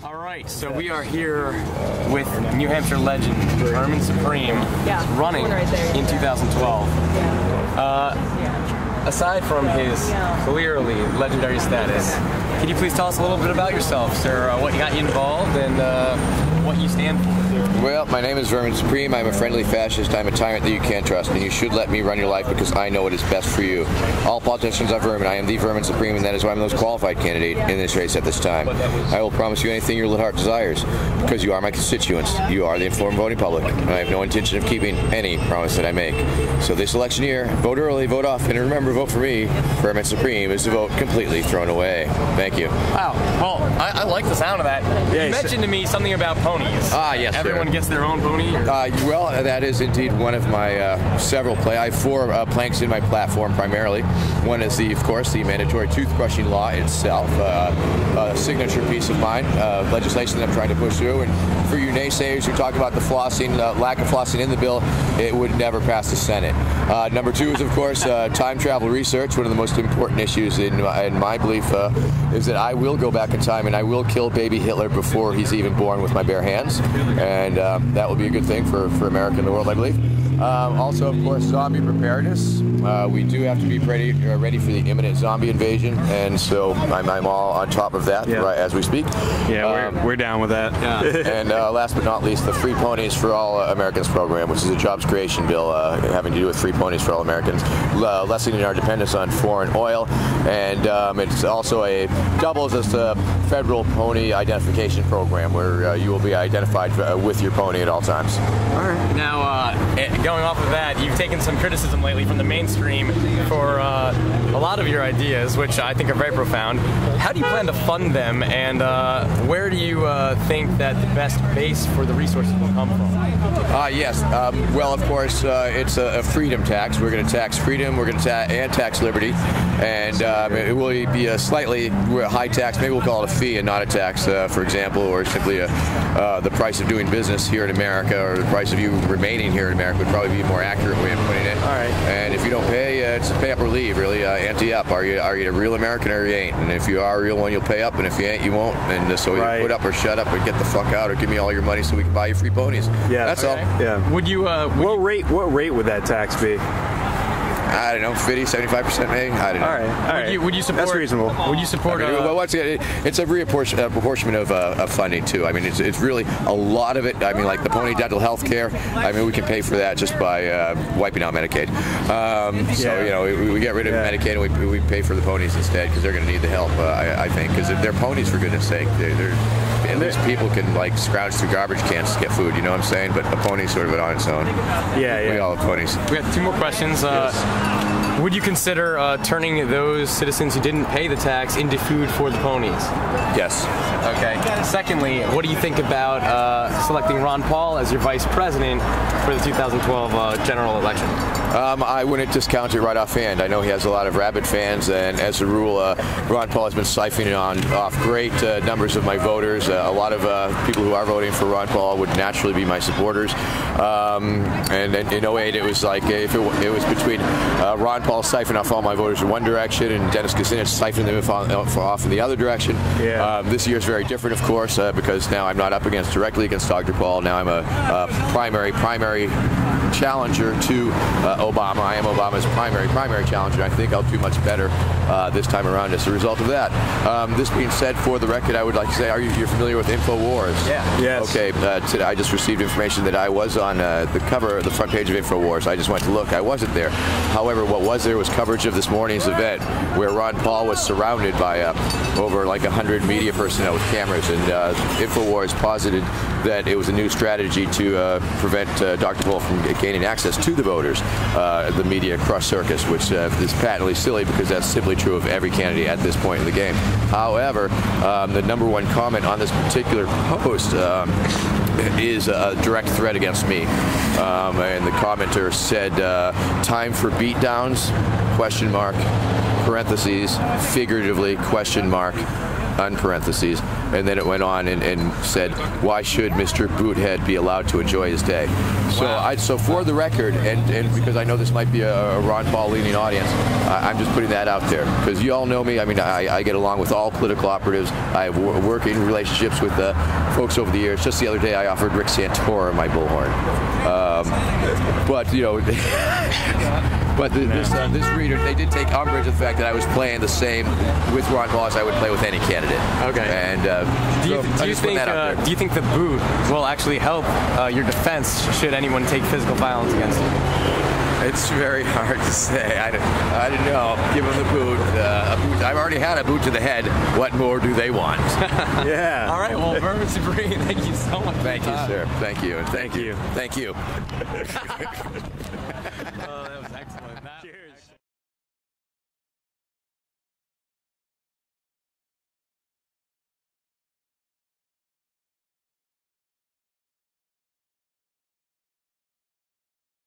All right, so we are here with New Hampshire legend Vermin Supreme, running in 2012. Aside from his clearly legendary status, can you please tell us a little bit about yourself, sir? What got you involved and what you stand for? Well, my name is Vermin Supreme. I'm a friendly fascist. I'm a tyrant that you can't trust, and you should let me run your life because I know what is best for you. All politicians are vermin. I am the Vermin Supreme, and that is why I'm the most qualified candidate in this race at this time. I will promise you anything your little heart desires because you are my constituents. You are the informed voting public, and I have no intention of keeping any promise that I make. So this election year, vote early, vote often, and remember, vote for me. Vermin Supreme is the vote completely thrown away. Thank you. Wow. Well, I like the sound of that. Yeah, you mentioned to me something about ponies. Yes, Everyone gets their own pony? Well, that is indeed one of my several I have 4 planks in my platform primarily. One is, of course, the mandatory toothbrushing law itself, a signature piece of mine, legislation that I'm trying to push through. And for you naysayers who talk about the flossing, lack of flossing in the bill, it would never pass the Senate. Number 2 is, of course, time travel research. One of the most important issues in my belief is that I will go back in time and I will kill baby Hitler before he's even born with my bare hands. And that will be a good thing for America and the world, I believe. Also, of course, zombie preparedness. We do have to be ready for the imminent zombie invasion, and so I'm all on top of that right as we speak. Yeah, we're down with that. And last but not least, the Free Ponies for All Americans program, which is a jobs creation bill having to do with free ponies for all Americans, lessening our dependence on foreign oil, and it's also doubles as a federal pony identification program where you will be identified with your pony at all times. All right. Now, going off of that, you've taken some criticism lately from the mainstream for a lot of your ideas, which I think are very profound. How do you plan to fund them, and where do you think that the best base for the resources will come from? Yes. Well, of course, it's a freedom tax. We're going to tax freedom. We're going to tax liberty, and it will be a slightly high tax. Maybe we'll call it a fee and not a tax, for example, or simply the price of doing business here in America, or the price of you remaining here in America would probably be a more accurate way of putting it. All right. And if you don't pay, it's pay up or leave, really. Ante up. Are you a real American or you ain't? And if you are a real one, you'll pay up, and if you ain't, you won't. And so you put up or shut up and get the fuck out, or give me all your money so we can buy you free ponies. Yeah, that's all. Yeah. Would you? What rate would that tax be? I don't know, 50, 75% maybe. I don't know. All right. Would you support? That's reasonable. Would you support? Well, once again, it's a proportion of funding too. I mean, it's really a lot of it. I mean, like the pony dental health care. I mean, we can pay for that just by wiping out Medicaid. So you know, we get rid of Medicaid and we pay for the ponies instead because they're going to need the help. I think because they're ponies, for goodness sake. They're at least people can like scrounge through garbage cans to get food. You know what I'm saying? But a pony's sort of on its own. Yeah. We all have ponies. We have 2 more questions. Would you consider turning those citizens who didn't pay the tax into food for the ponies? Yes. Okay. Secondly, what do you think about selecting Ron Paul as your vice president for the 2012 general election? I wouldn't discount it right offhand. I know he has a lot of rabid fans, and as a rule, Ron Paul has been siphoning off great numbers of my voters. A lot of people who are voting for Ron Paul would naturally be my supporters. And in 08, it was like if it was between Ron Paul siphoning off all my voters in one direction and Dennis Kucinich siphoning them off in the other direction. Yeah. This year is very different, of course, because now I'm not up directly against Dr. Paul. Now I'm a primary challenger to Obama. I am Obama's primary challenger. I think I'll do much better this time around as a result of that. This being said, for the record, I would like to say, you're familiar with InfoWars? Yeah. Yes. Okay. Today I just received information that I was on the front page of InfoWars. I just went to look. I wasn't there. However, what was there was coverage of this morning's event where Ron Paul was surrounded by over like 100 media personnel with cameras, and InfoWars posited that it was a new strategy to prevent Dr. Paul from gaining access to the voters, the media crush circus, which is patently silly because that's simply true of every candidate at this point in the game. However, the #1 comment on this particular post is a direct threat against me. And the commenter said, time for beatdowns, question mark, parentheses, figuratively, question mark, unparentheses, and then it went on and said, why should Mr. Boothead be allowed to enjoy his day? So for the record, and because I know this might be a Ron Paul leaning audience, I'm just putting that out there, because you all know me. I mean, I get along with all political operatives. I have working relationships with folks over the years. Just the other day, I offered Rick Santorum my bullhorn. But you know, but this reader, they did take umbrage with the fact that I was playing the same with Ron Paul as I would play with any candidate. Okay. And do you think the boot will actually help your defense should anyone take physical violence against you? It's very hard to say. I don't know. Give them the boot. A boot. I've already had a boot to the head. What more do they want? Yeah. All right. Well, Vermin Supreme, thank you so much. Thank you, sir. Thank you. And thank you. Thank you. That was